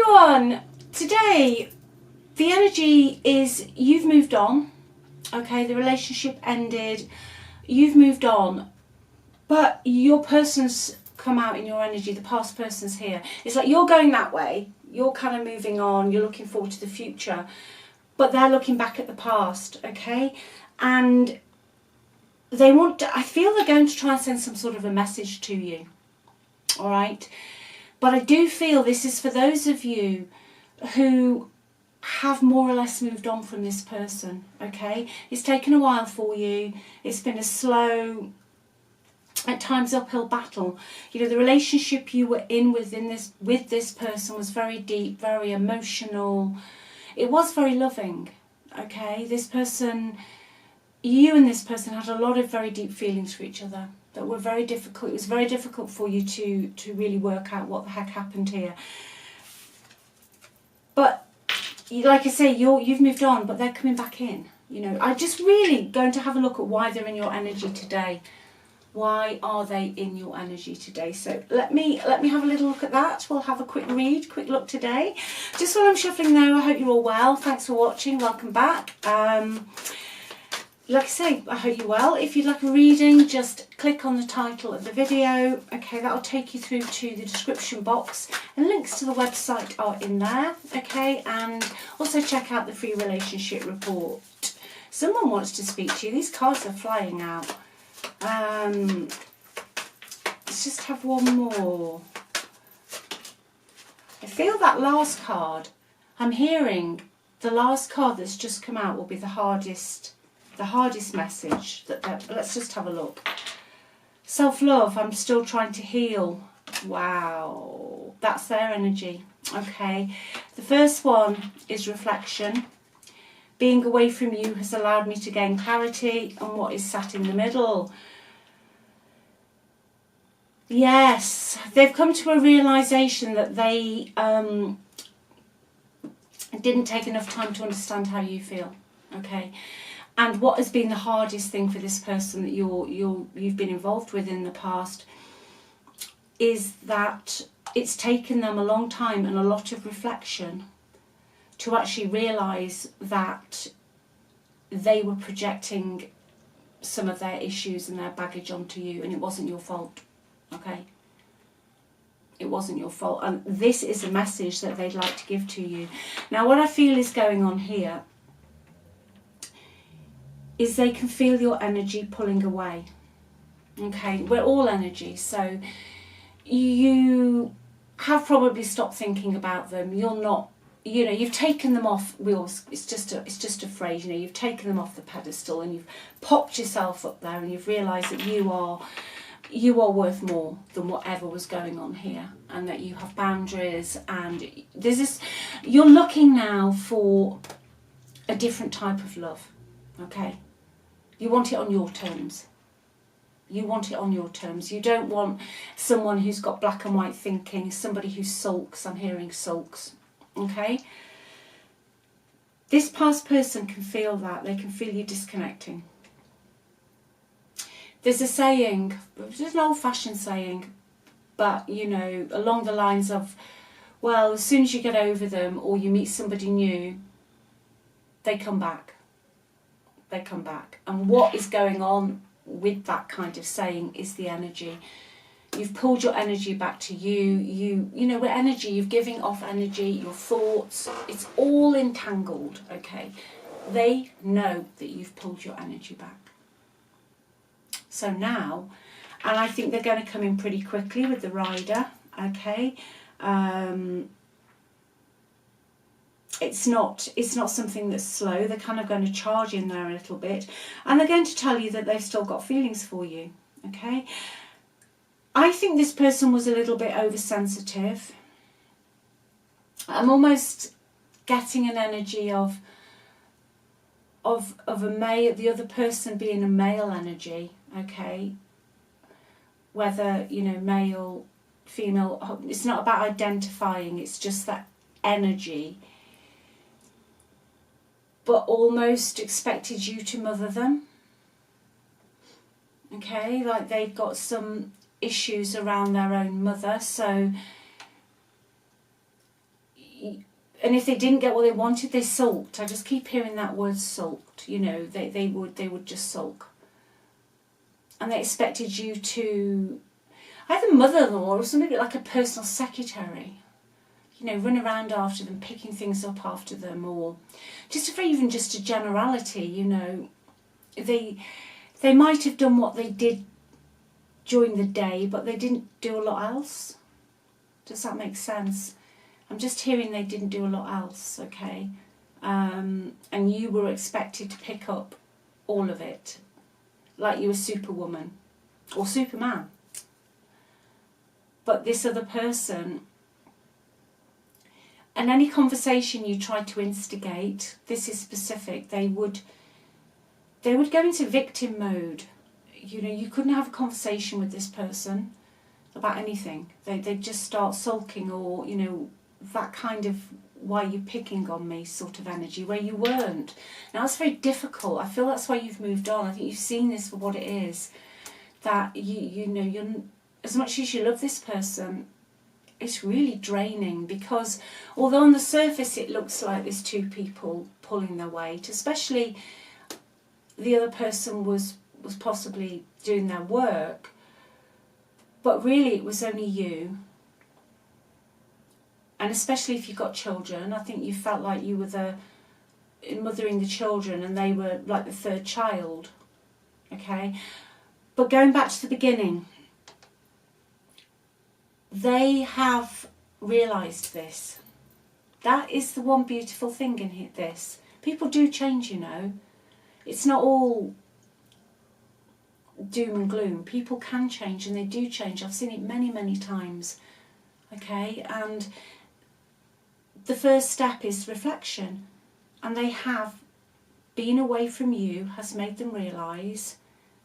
everyone, today the energy is you've moved on, okay, the relationship ended, you've moved on, but your person's come out in your energy, the past person's here. It's like you're going that way, you're kind of moving on, you're looking forward to the future, but they're looking back at the past, okay, and they want to, I feel they're going to try and send some sort of a message to you, all right? But I do feel this is for those of you who have more or less moved on from this person, okay? It's taken a while for you. It's been a slow, at times uphill battle. You know, the relationship you were in with this person was very deep, very emotional. It was very loving, okay? This person, you and this person had a lot of very deep feelings for each other that were very difficult. It was very difficult for you to really work out what the heck happened here. But like I say, you've moved on, but they're coming back in. You know, I'm just really going to have a look at why they're in your energy today. Why are they in your energy today? So let me have a little look at that. We'll have a quick look today. Just while I'm shuffling now, I hope you're all well. Thanks for watching. Welcome back. Like I say, I hope you're well. If you'd like a reading, just click on the title of the video. Okay, that'll take you through to the description box, and links to the website are in there. Okay, and also check out the free relationship report. Someone wants to speak to you. These cards are flying out. Let's just have one more. I feel that last card, I'm hearing the last card that's just come out will be the hardest message. Let's just have a look. Self-love, I'm still trying to heal. Wow, that's their energy. Okay, the first one is reflection. Being away from you has allowed me to gain clarity on what is sat in the middle. Yes, they've come to a realization that they didn't take enough time to understand how you feel. Okay. And what has been the hardest thing for this person that you've been involved with in the past is that it's taken them a long time and a lot of reflection to actually realise that they were projecting some of their issues and their baggage onto you, and it wasn't your fault, okay? It wasn't your fault, and this is a message that they'd like to give to you. Now, what I feel is going on here is they can feel your energy pulling away. Okay, we're all energy, so you have probably stopped thinking about them. You're not, you know, you've taken them off. It's just a phrase, you know. You've taken them off the pedestal and you've popped yourself up there, and you've realised that you are worth more than whatever was going on here, and that you have boundaries. And there's this. You're looking now for a different type of love. Okay. You want it on your terms. You want it on your terms. You don't want someone who's got black and white thinking, somebody who sulks. I'm hearing sulks. Okay? This past person can feel that. They can feel you disconnecting. There's a saying, there's an old-fashioned saying, but, you know, along the lines of, well, as soon as you get over them or you meet somebody new, they come back. They come back. And what is going on with that kind of saying is the energy. You've pulled your energy back to you. You know, with energy, you're giving off energy, your thoughts. It's all entangled, okay? They know that you've pulled your energy back. So now, and I think they're going to come in pretty quickly with the rider, okay? It's not something that's slow. They're kind of going to charge in there a little bit, and they're going to tell you that they've still got feelings for you, okay? I think this person was a little bit oversensitive. I'm almost getting an energy of a male, the other person being a male energy, okay? Whether, you know, male, female, it's not about identifying, it's just that energy. But almost expected you to mother them. Okay, like they've got some issues around their own mother, so and if they didn't get what they wanted, they sulked. I just keep hearing that word sulked. You know, they would just sulk. And they expected you to either mother them or something like a personal secretary. You know, run around after them, picking things up after them, or just for even just a generality, you know. They might have done what they did during the day, but they didn't do a lot else. Does that make sense? I'm just hearing they didn't do a lot else, okay? And you were expected to pick up all of it, like you were Superwoman or Superman. But this other person, and any conversation you tried to instigate, this is specific, they would go into victim mode. You know, you couldn't have a conversation with this person about anything. They'd just start sulking, or, you know, that kind of why you're picking on me sort of energy, where you weren't. Now, it's very difficult. I feel that's why you've moved on. I think you've seen this for what it is. That, you know, you're, as much as you love this person, it's really draining, because although on the surface it looks like there's two people pulling their weight, especially the other person was possibly doing their work, but really it was only you. And especially if you've got children, I think you felt like you were mothering the children and they were like the third child, okay? But going back to the beginning, they have realised this. That is the one beautiful thing in this. People do change, you know. It's not all doom and gloom. People can change, and they do change. I've seen it many, many times, okay? And the first step is reflection, and they have been away from you has made them realise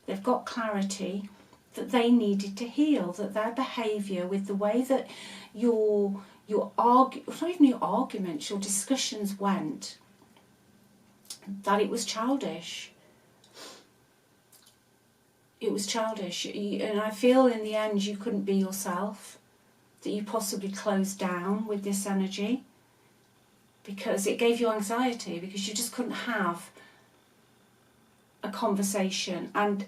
they've got clarity that they needed to heal, that their behaviour with the way that your not even your arguments, your discussions went, that it was childish. It was childish, and I feel in the end you couldn't be yourself, that you possibly closed down with this energy, because it gave you anxiety, because you just couldn't have a conversation, and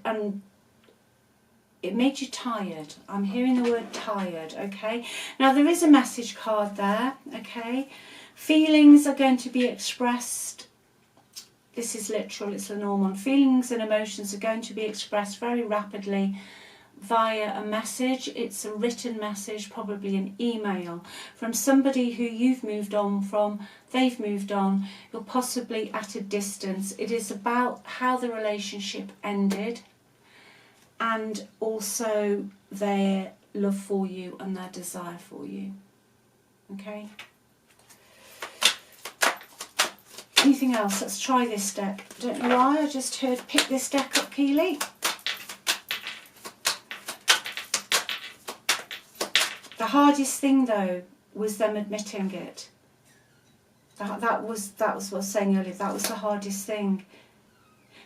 it made you tired. I'm hearing the word tired, okay? Now there is a message card there, okay? Feelings are going to be expressed. This is literal, it's a normal. Feelings and emotions are going to be expressed very rapidly via a message. It's a written message, probably an email, from somebody who you've moved on from, they've moved on, you're possibly at a distance. It is about how the relationship ended, and also their love for you and their desire for you, okay? Anything else? Let's try this deck. Don't know why, I just heard pick this deck up, Keeley. The hardest thing though was them admitting it. That was what I was saying earlier, that was the hardest thing.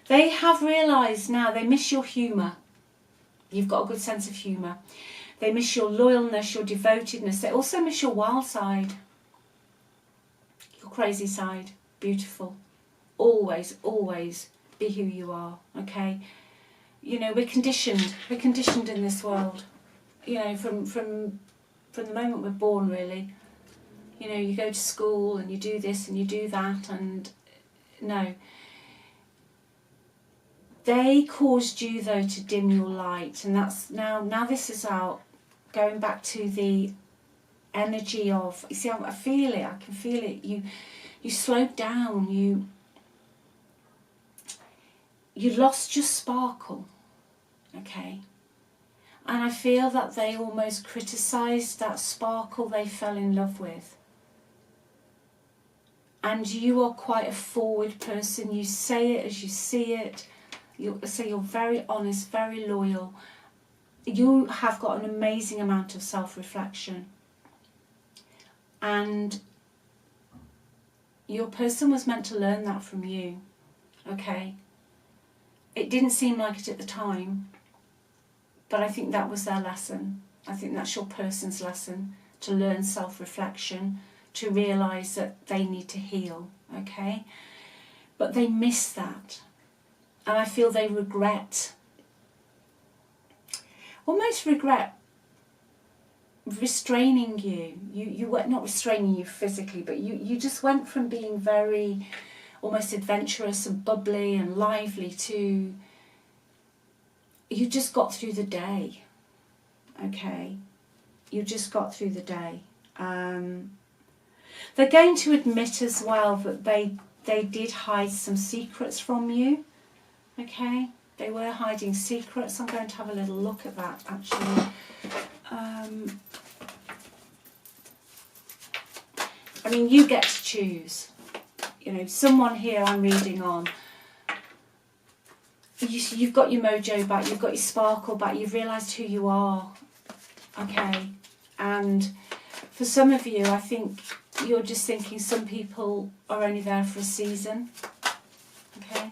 They have realised now they miss your humour. You've got a good sense of humour. They miss your loyalness, your devotedness. They also miss your wild side, your crazy side. Beautiful. Always, always be who you are, okay? You know, we're conditioned in this world, you know, from the moment we're born, really. You know, you go to school and you do this and you do that, and no. They caused you, though, to dim your light, and that's now this is out, going back to the energy of, you see, I feel it, I can feel it, you slowed down, you lost your sparkle, okay? And I feel that they almost criticised that sparkle they fell in love with. And you are quite a forward person, you say it as you see it, you're very honest, very loyal. You have got an amazing amount of self-reflection. And your person was meant to learn that from you, okay? It didn't seem like it at the time, but I think that was their lesson. I think that's your person's lesson, to learn self-reflection, to realise that they need to heal, okay? But they miss that. And I feel they almost regret restraining you. You were not restraining you physically, but you just went from being very almost adventurous and bubbly and lively to you just got through the day, okay? You just got through the day. They're going to admit as well that they did hide some secrets from you, okay? They were hiding secrets. I'm going to have a little look at that, actually. I mean, you get to choose. You know, someone here I'm reading on, you've got your mojo back, you've got your sparkle back, you've realised who you are, okay? And for some of you, I think you're just thinking some people are only there for a season, okay?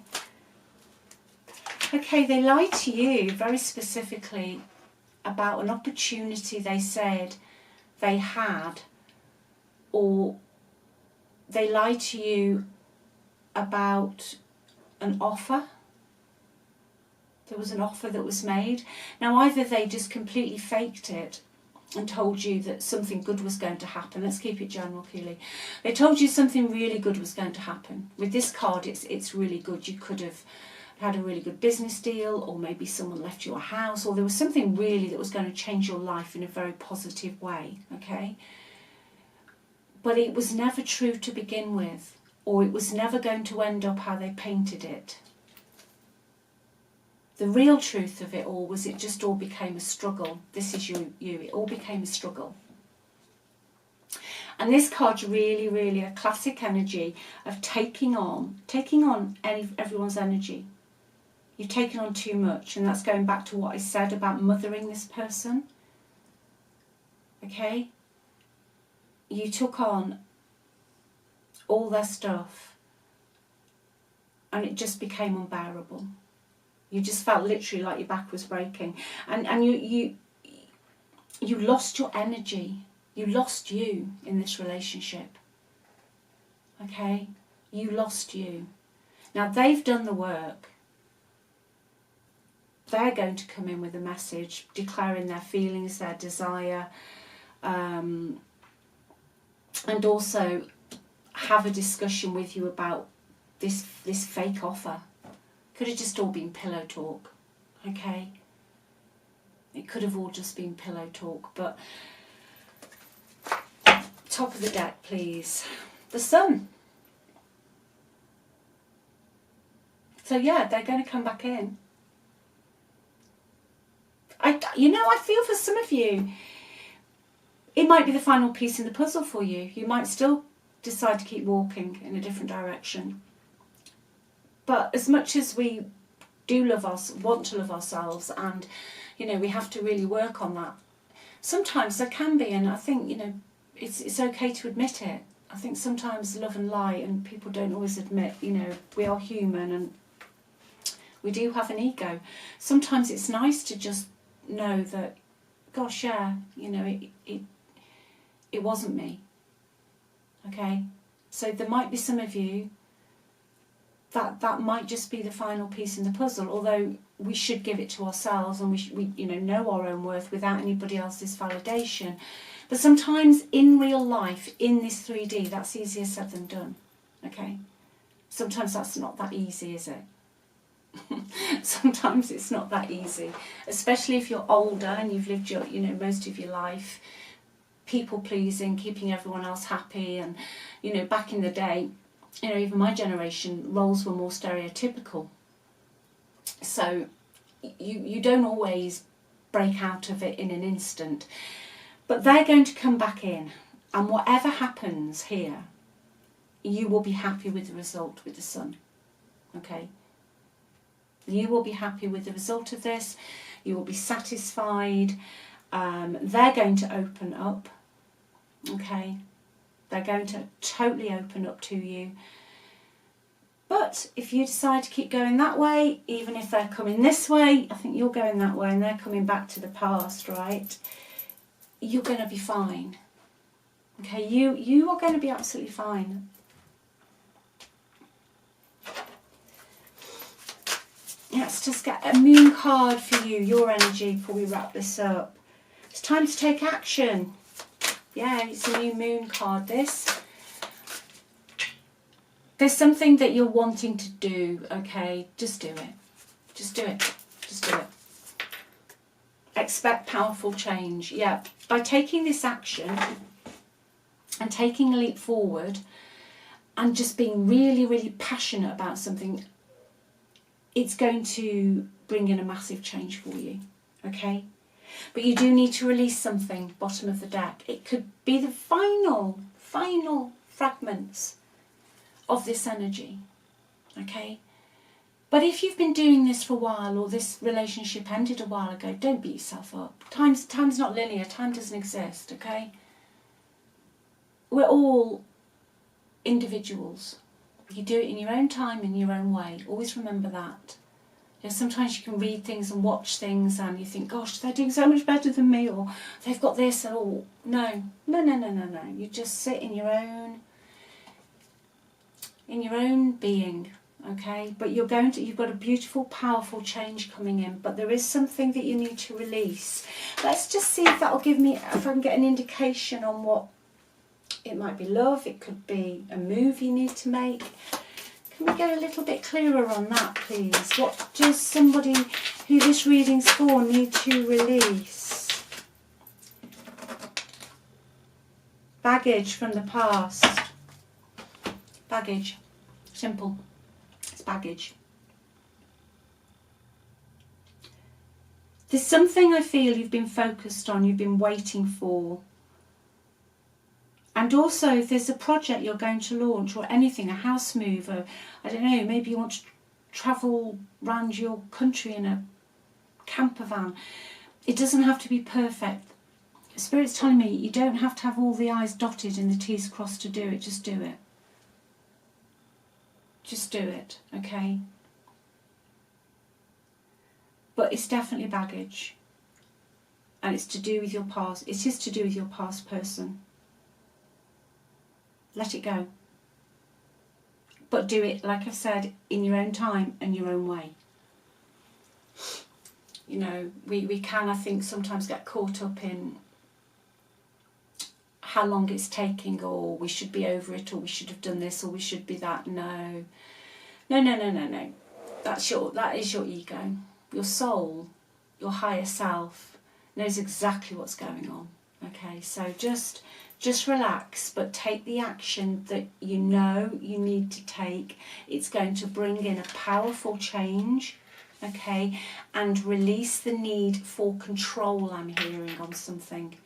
Okay, they lied to you very specifically about an opportunity they said they had, or they lied to you about an offer. There was an offer that was made. Now, either they just completely faked it and told you that something good was going to happen. Let's keep it general, Keeley. They told you something really good was going to happen. With this card, it's really good. You could have had a really good business deal, or maybe someone left you a house, or there was something really that was going to change your life in a very positive way, okay? But it was never true to begin with, or it was never going to end up how they painted it. The real truth of it all was it just all became a struggle. This is you. It all became a struggle. And this card's really, really a classic energy of taking on everyone's energy. You've taken on too much, and that's going back to what I said about mothering this person. Okay? You took on all their stuff, and it just became unbearable. You just felt literally like your back was breaking, and you lost your energy. You lost you in this relationship. Okay? You lost you. Now they've done the work. They're going to come in with a message declaring their feelings, their desire, and also have a discussion with you about this fake offer. Could have just all been pillow talk, okay? It could have all just been pillow talk, but top of the deck, please. The Sun. So yeah, they're going to come back in. I feel for some of you, it might be the final piece in the puzzle for you. You might still decide to keep walking in a different direction. But as much as we do want to love ourselves, and, we have to really work on that, sometimes there can be, and I think, it's okay to admit it. I think sometimes love and light, and people don't always admit, we are human and we do have an ego. Sometimes it's nice to just know that, gosh, yeah, it wasn't me. Okay? So there might be some of you that might just be the final piece in the puzzle, although we should give it to ourselves, and we know our own worth without anybody else's validation. But sometimes in real life, in this 3D, that's easier said than done. Okay? Sometimes that's not that easy, is it? Sometimes it's not that easy, especially if you're older and you've lived your most of your life people pleasing, keeping everyone else happy, and back in the day, even my generation, roles were more stereotypical, so you don't always break out of it in an instant. But they're going to come back in, and whatever happens here, you will be happy with the result with the Sun. Okay? You will be happy with the result of this. You will be satisfied. They're going to open up. Okay? They're going to totally open up to you. But if you decide to keep going that way, even if they're coming this way, I think you're going that way and they're coming back to the past, right? You're going to be fine. Okay, you are going to be absolutely fine. Let's just get a moon card for you, your energy, before we wrap this up. It's time to take action. Yeah, it's a new moon card, this. There's something that you're wanting to do, okay? Just do it. Just do it. Just do it. Expect powerful change. Yeah, by taking this action and taking a leap forward and just being really, really passionate about something, it's going to bring in a massive change for you, okay? But you do need to release something, bottom of the deck. It could be the final fragments of this energy, okay? But if you've been doing this for a while, or this relationship ended a while ago, don't beat yourself up. Time's not linear. Time doesn't exist, okay? We're all individuals. You do it in your own time, in your own way. Always remember that. You know, sometimes you can read things and watch things and you think, gosh, they're doing so much better than me, or they've got this, or no. You just sit in your own being. Okay, but you've got a beautiful, powerful change coming in, but there is something that you need to release. Let's just see if that'll give me, if I can get an indication on what it might be. Love, it could be a move you need to make. Can we get a little bit clearer on that, please? What does somebody who this reading's for need to release? Baggage from the past. Baggage. Simple. Baggage. There's something I feel you've been focused on, you've been waiting for. And also if there's a project you're going to launch, or anything, a house move, or I don't know, maybe you want to travel around your country in a camper van. It doesn't have to be perfect. Spirit's telling me you don't have to have all the I's dotted and the T's crossed to do it. Just do it. Just do it, okay? But it's definitely baggage. And it's to do with your past. It is to do with your past person. Let it go. But do it, like I've said, in your own time and your own way. You know, we can, I think, sometimes get caught up in how long it's taking, or we should be over it, or we should have done this, or we should be that. No. That is your ego. Your soul, your higher self, knows exactly what's going on. Okay, so just relax, but take the action that you know you need to take. It's going to bring in a powerful change, okay, and release the need for control. I'm hearing on something.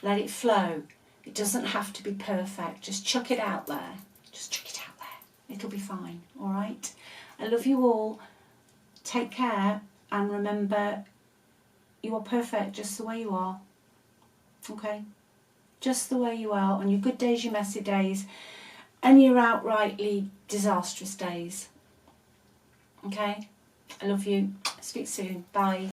Let it flow. It doesn't have to be perfect. Just chuck it out there. Just chuck it out there. It'll be fine, all right? I love you all. Take care, and remember, you are perfect just the way you are. Okay? Just the way you are, on your good days, your messy days, and your outrightly disastrous days. Okay? I love you. Speak soon. Bye.